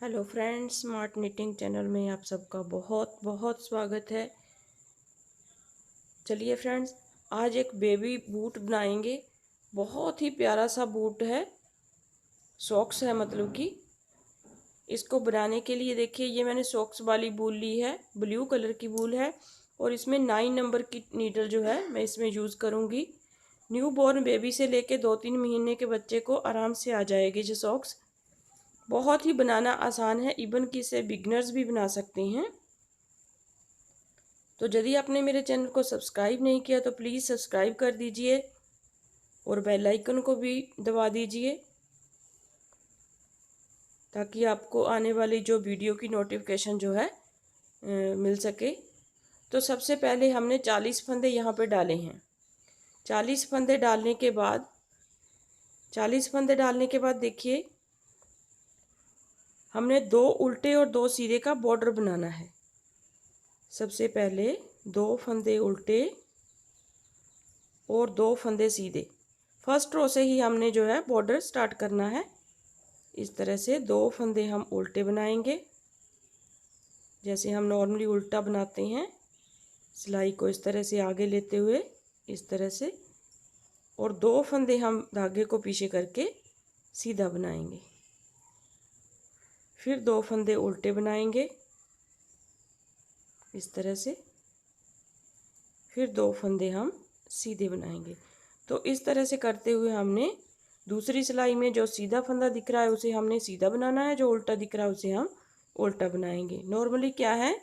Hello friends, smart knitting channel में आप सबका बहुत बहुत स्वागत है। चलिए फ्रेंड्स, आज एक बेबी बूट बनाएंगे। बहुत ही प्यारा सा बूट है, सॉक्स है मतलब कि। इसको बनाने के लिए देखिए, ये मैंने सॉक्स वाली वूल ली है, ब्लू कलर की वूल है। और इसमें 9 नंबर की नीडल जो है मैं इसमें यूज़ करूँगी। न्यू बॉर्न बेबी से लेके 2-3 महीने के बच्चे को आराम से आ जाएगी ये सॉक्स। बहुत ही बनाना आसान है, इवन कि इसे बिगनर्स भी बना सकते हैं। तो यदि आपने मेरे चैनल को सब्सक्राइब नहीं किया तो प्लीज़ सब्सक्राइब कर दीजिए और बेल आइकन को भी दबा दीजिए ताकि आपको आने वाली जो वीडियो की नोटिफिकेशन जो है मिल सके। तो सबसे पहले हमने 40 फंदे यहाँ पे डाले हैं। 40 फंदे डालने के बाद 40 फंदे डालने के बाद देखिए, हमने 2 उल्टे और 2 सीधे का बॉर्डर बनाना है। सबसे पहले 2 फंदे उल्टे और 2 फंदे सीधे। फर्स्ट रो से ही हमने जो है बॉर्डर स्टार्ट करना है। इस तरह से 2 फंदे हम उल्टे बनाएंगे, जैसे हम नॉर्मली उल्टा बनाते हैं। सिलाई को इस तरह से आगे लेते हुए इस तरह से, और 2 फंदे हम धागे को पीछे करके सीधा बनाएंगे। फिर 2 फंदे उल्टे बनाएंगे इस तरह से, फिर 2 फंदे हम सीधे बनाएंगे। तो इस तरह से करते हुए हमने दूसरी सिलाई में जो सीधा फंदा दिख रहा है उसे हमने सीधा बनाना है, जो उल्टा दिख रहा है उसे हम उल्टा बनाएंगे। नॉर्मली क्या है,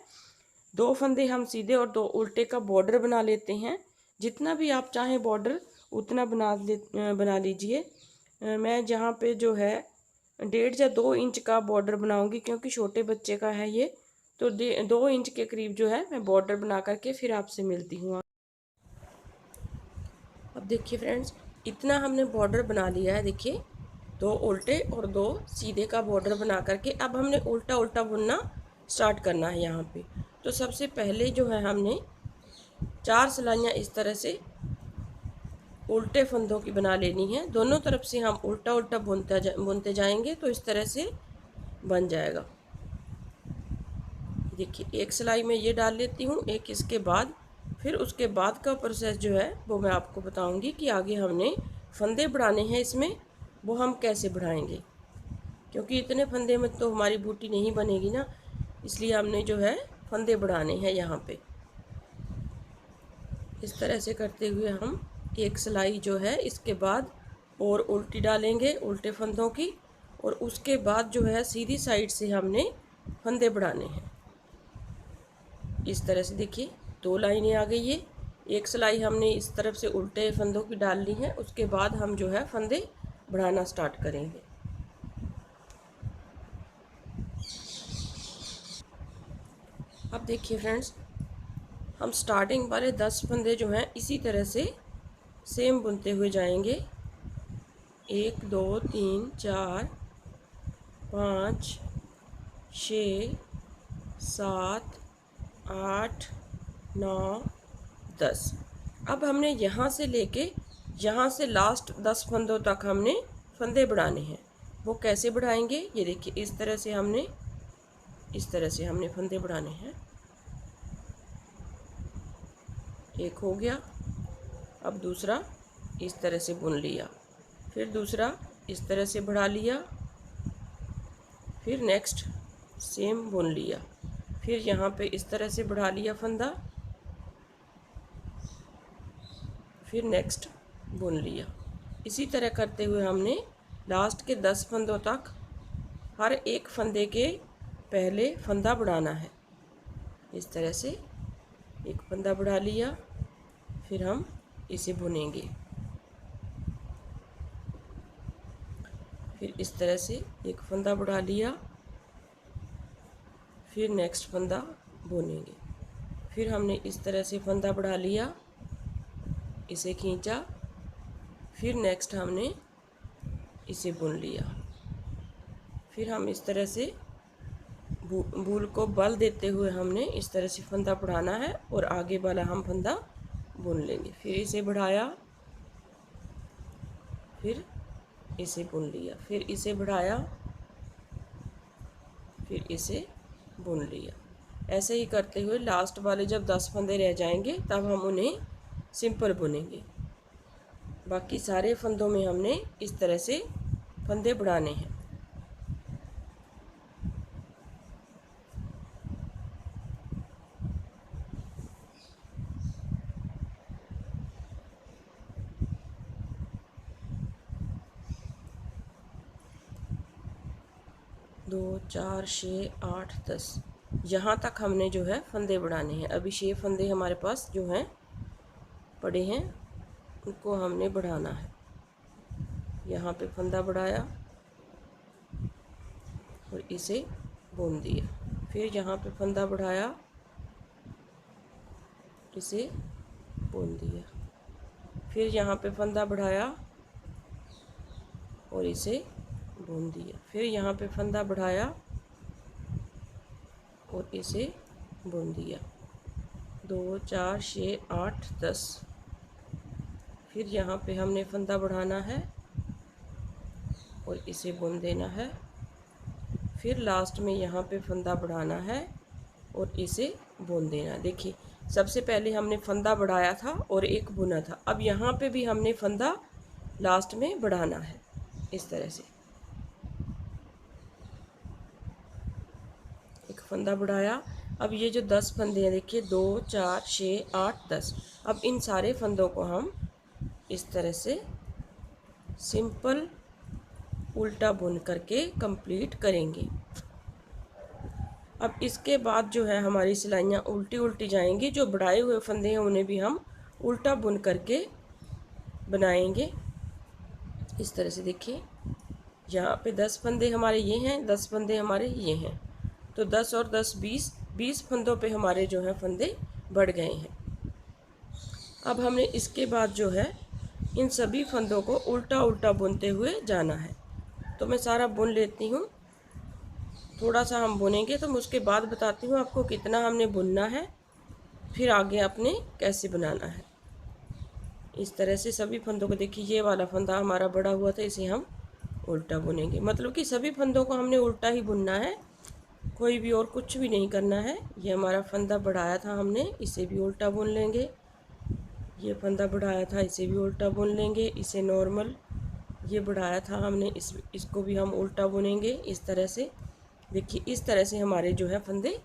2 फंदे हम सीधे और 2 उल्टे का बॉर्डर बना लेते हैं। जितना भी आप चाहें बॉर्डर उतना बना लीजिए। मैं जहाँ पे जो है 1.5 या 2 इंच का बॉर्डर बनाऊंगी, क्योंकि छोटे बच्चे का है ये। तो 2 इंच के करीब जो है मैं बॉर्डर बना करके फिर आपसे मिलती हूँ। अब देखिए फ्रेंड्स, इतना हमने बॉर्डर बना लिया है। देखिए, 2 उल्टे और 2 सीधे का बॉर्डर बना करके अब हमने उल्टा उल्टा बुनना स्टार्ट करना है यहाँ पे। तो सबसे पहले जो है हमने 4 सिलाइयाँ इस तरह से उल्टे फंदों की बना लेनी है। दोनों तरफ से हम उल्टा उल्टा बुनते जाएंगे तो इस तरह से बन जाएगा। देखिए, एक सिलाई में ये डाल लेती हूँ, एक इसके बाद। फिर उसके बाद का प्रोसेस जो है वो मैं आपको बताऊंगी कि आगे हमने फंदे बढ़ाने हैं इसमें, वो हम कैसे बढ़ाएंगे। क्योंकि इतने फंदे में तो हमारी बूटी नहीं बनेगी ना, इसलिए हमने जो है फंदे बढ़ाने हैं यहाँ पे। इस तरह से करते हुए हम एक सिलाई जो है इसके बाद और उल्टी डालेंगे उल्टे फंदों की, और उसके बाद जो है सीधी साइड से हमने फंदे बढ़ाने हैं। इस तरह से देखिए, 2 लाइनें आ गई है। एक सिलाई हमने इस तरफ से उल्टे फंदों की डाल ली है, उसके बाद हम जो है फंदे बढ़ाना स्टार्ट करेंगे। अब देखिए फ्रेंड्स, हम स्टार्टिंग वाले 10 फंदे जो हैं इसी तरह से सेम बुनते हुए जाएंगे। 1 2 3 4 5 6 7 8 9 10। अब हमने यहाँ से लेके यहाँ से लास्ट 10 फंदों तक हमने फंदे बढ़ाने हैं। वो कैसे बढ़ाएंगे, ये देखिए, इस तरह से हमने फंदे बढ़ाने हैं। एक हो गया। अब दूसरा इस तरह से बुन लिया, फिर दूसरा इस तरह से बढ़ा लिया, फिर नेक्स्ट सेम बुन लिया, फिर यहाँ पे इस तरह से बढ़ा लिया फंदा, फिर नेक्स्ट बुन लिया। इसी तरह करते हुए हमने लास्ट के 10 फंदों तक हर एक फंदे के पहले फंदा बढ़ाना है। इस तरह से एक फंदा बढ़ा लिया, फिर हम इसे बुनेंगे। फिर इस तरह से एक फंदा बढ़ा लिया, फिर नेक्स्ट फंदा बुनेंगे। फिर हमने इस तरह से फंदा बढ़ा लिया, इसे खींचा, फिर नेक्स्ट हमने इसे बुन लिया। फिर हम इस तरह से बूल को बल देते हुए हमने इस तरह से फंदा बढ़ाना है और आगे वाला हम फंदा बुन लेंगे। फिर इसे बढ़ाया, फिर इसे बुन लिया, फिर इसे बढ़ाया, फिर इसे बुन लिया। ऐसे ही करते हुए लास्ट वाले जब 10 फंदे रह जाएंगे तब हम उन्हें सिंपल बुनेंगे। बाकी सारे फंदों में हमने इस तरह से फंदे बढ़ाने हैं। दो, चार, 6, 8, 10 यहाँ तक हमने जो है फंदे बढ़ाने हैं। अभी 6 फंदे हमारे पास जो हैं पड़े हैं, उनको हमने बढ़ाना है। यहाँ पे फंदा बढ़ाया और इसे बुन दिया। फिर यहाँ पे फंदा बढ़ाया, इसे बुन दिया। फिर यहाँ पे फंदा बढ़ाया और इसे बुन दिया। फिर यहाँ पे फंदा बढ़ाया और इसे बुन दिया। 2, 4, 6, 8, 10। फिर यहाँ पे हमने फंदा बढ़ाना है और इसे बुन देना है। फिर लास्ट में यहाँ पे फंदा बढ़ाना है और इसे बुन देना। देखिए, सबसे पहले हमने फंदा बढ़ाया था और एक बुना था। अब यहाँ पे भी हमने फंदा लास्ट में बढ़ाना है इस तरह से। एक फंदा बढ़ाया। अब ये जो 10 फंदे हैं, देखिए 2, 4, 6, 8, 10। अब इन सारे फंदों को हम इस तरह से सिंपल उल्टा बुन करके कंप्लीट करेंगे। अब इसके बाद जो है हमारी सिलाइयाँ उल्टी उल्टी जाएंगी। जो बढ़ाए हुए फंदे हैं उन्हें भी हम उल्टा बुन करके बनाएंगे इस तरह से। देखिए, यहाँ पे 10 फंदे हमारे ये हैं, 10 फंदे हमारे ये हैं, तो 10 और 10 20 फंदों पे हमारे जो है फंदे बढ़ गए हैं। अब हमने इसके बाद जो है इन सभी फंदों को उल्टा उल्टा बुनते हुए जाना है। तो मैं सारा बुन लेती हूँ। थोड़ा सा हम बुनेंगे तो मैं उसके बाद बताती हूँ आपको कितना हमने बुनना है, फिर आगे आपने कैसे बनाना है। इस तरह से सभी फंदों को देखिए, ये वाला फंदा हमारा बड़ा हुआ था, इसे हम उल्टा बुनेंगे। मतलब कि सभी फंदों को हमने उल्टा ही बुनना है, कोई भी और कुछ भी नहीं करना है। ये हमारा फंदा बढ़ाया था हमने, इसे भी उल्टा बुन लेंगे। ये फंदा बढ़ाया था, इसे भी उल्टा बुन लेंगे। इसे नॉर्मल ये बढ़ाया था हमने, इसको भी हम उल्टा बुनेंगे इस तरह से। देखिए, इस तरह से हमारे जो है फंदे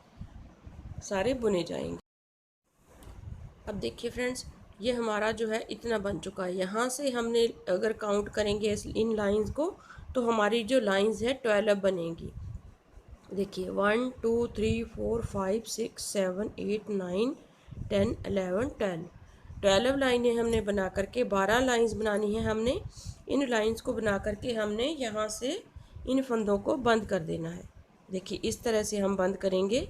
सारे बुने जाएंगे। अब देखिए फ्रेंड्स, ये हमारा जो है इतना बन चुका है। यहाँ से हमने अगर काउंट करेंगे इन लाइंस को तो हमारी जो लाइंस है 12 बनेंगी। देखिए 1 2 3 4 5 6 7 8 9 10 11 12 लाइनें हमने बना करके 12 लाइंस बनानी है हमने। इन लाइंस को बना करके हमने यहाँ से इन फंदों को बंद कर देना है। देखिए, इस तरह से हम बंद करेंगे।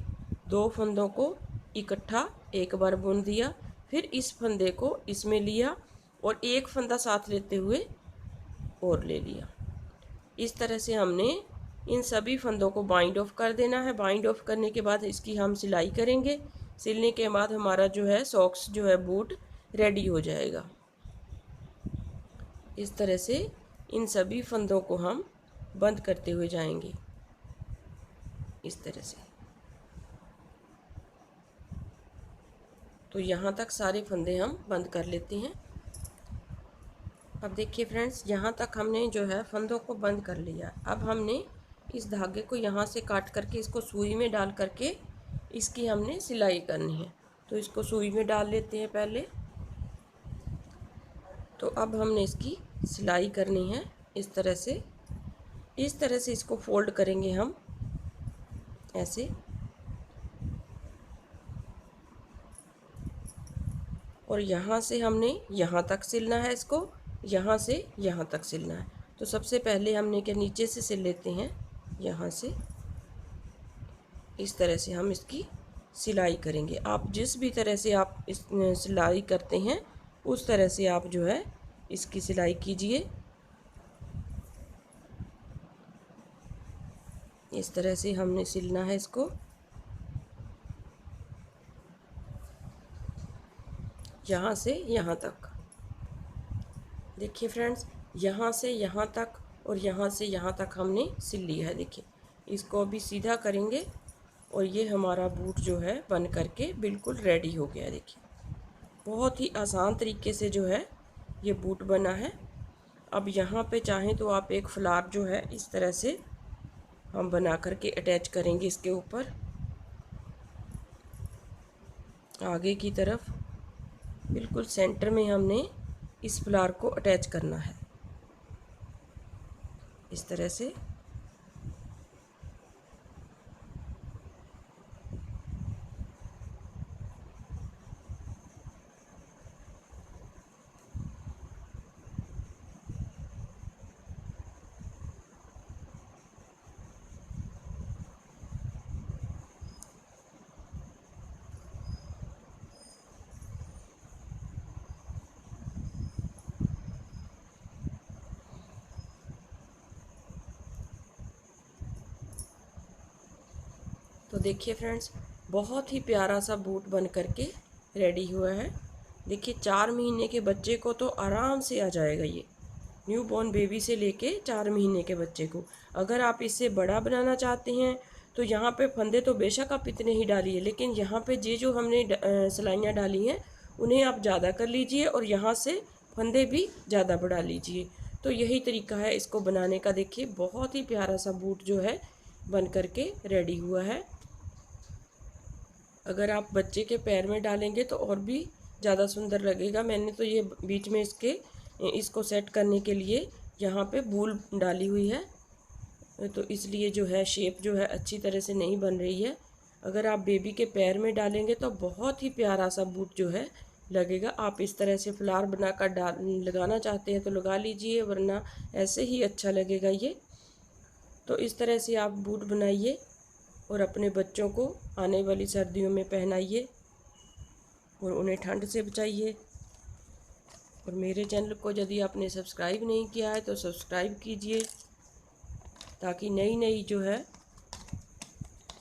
2 फंदों को इकट्ठा एक बार बुन दिया, फिर इस फंदे को इसमें लिया और एक फंदा साथ लेते हुए और ले लिया। इस तरह से हमने इन सभी फंदों को बाइंड ऑफ कर देना है। बाइंड ऑफ करने के बाद इसकी हम सिलाई करेंगे। सिलने के बाद हमारा जो है सॉक्स जो है बूट रेडी हो जाएगा। इस तरह से इन सभी फंदों को हम बंद करते हुए जाएंगे इस तरह से। तो यहाँ तक सारे फंदे हम बंद कर लेते हैं। अब देखिए फ्रेंड्स, यहाँ तक हमने जो है फंदों को बंद कर लिया। अब हमने इस धागे को यहाँ से काट करके इसको सुई में डाल करके इसकी हमने सिलाई करनी है। तो इसको सुई में डाल लेते हैं पहले। तो अब हमने इसकी सिलाई करनी है इस तरह से। इस तरह से इसको फोल्ड करेंगे हम ऐसे, और यहाँ से हमने यहाँ तक सिलना है इसको, यहाँ से यहाँ तक सिलना है। तो सबसे पहले हमने क्या नीचे से सिल लेते हैं, यहाँ से इस तरह से हम इसकी सिलाई करेंगे। आप जिस भी तरह से आप इस सिलाई करते हैं उस तरह से आप जो है इसकी सिलाई कीजिए। इस तरह से हमने सिलना है इसको। यहाँ से यहाँ तक। देखिए फ्रेंड्स, यहाँ से यहाँ तक और यहाँ से यहाँ तक हमने सिल लिया है। देखिए, इसको अभी सीधा करेंगे और ये हमारा बूट जो है बन करके बिल्कुल रेडी हो गया। देखिए बहुत ही आसान तरीके से जो है ये बूट बना है। अब यहाँ पे चाहें तो आप एक फ्लावर जो है इस तरह से हम बना करके अटैच करेंगे इसके ऊपर आगे की तरफ। बिल्कुल सेंटर में हमने इस फ्लावर को अटैच करना है इस तरह से। तो देखिए फ्रेंड्स, बहुत ही प्यारा सा बूट बन करके रेडी हुआ है। देखिए 4 महीने के बच्चे को तो आराम से आ जाएगा ये, न्यू बॉर्न बेबी से लेके 4 महीने के बच्चे को। अगर आप इससे बड़ा बनाना चाहते हैं तो यहाँ पे फंदे तो बेशक आप इतने ही डालिए, लेकिन यहाँ पे जो हमने सिलाइयाँ डाली हैं उन्हें आप ज़्यादा कर लीजिए और यहाँ से फंदे भी ज़्यादा बढ़ा लीजिए। तो यही तरीका है इसको बनाने का। देखिए बहुत ही प्यारा सा बूट जो है बन करके रेडी हुआ है। अगर आप बच्चे के पैर में डालेंगे तो और भी ज़्यादा सुंदर लगेगा। मैंने तो ये बीच में इसको सेट करने के लिए यहाँ पे बूल डाली हुई है, तो इसलिए जो है शेप जो है अच्छी तरह से नहीं बन रही है। अगर आप बेबी के पैर में डालेंगे तो बहुत ही प्यारा सा बूट जो है लगेगा। आप इस तरह से फ्लावर बनाकर लगाना चाहते हैं तो लगा लीजिए, वरना ऐसे ही अच्छा लगेगा ये। तो इस तरह से आप बूट बनाइए और अपने बच्चों को आने वाली सर्दियों में पहनाइए और उन्हें ठंड से बचाइए। और मेरे चैनल को यदि आपने सब्सक्राइब नहीं किया है तो सब्सक्राइब कीजिए, ताकि नई नई जो है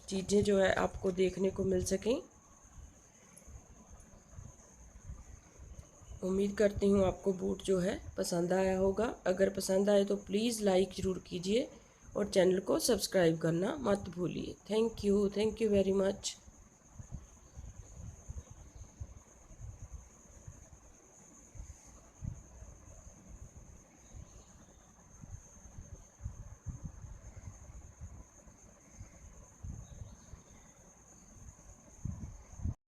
चीज़ें जो है आपको देखने को मिल सकें। उम्मीद करती हूँ आपको बूट जो है पसंद आया होगा। अगर पसंद आए तो प्लीज़ लाइक ज़रूर कीजिए और चैनल को सब्सक्राइब करना मत भूलिए। Thank you very much.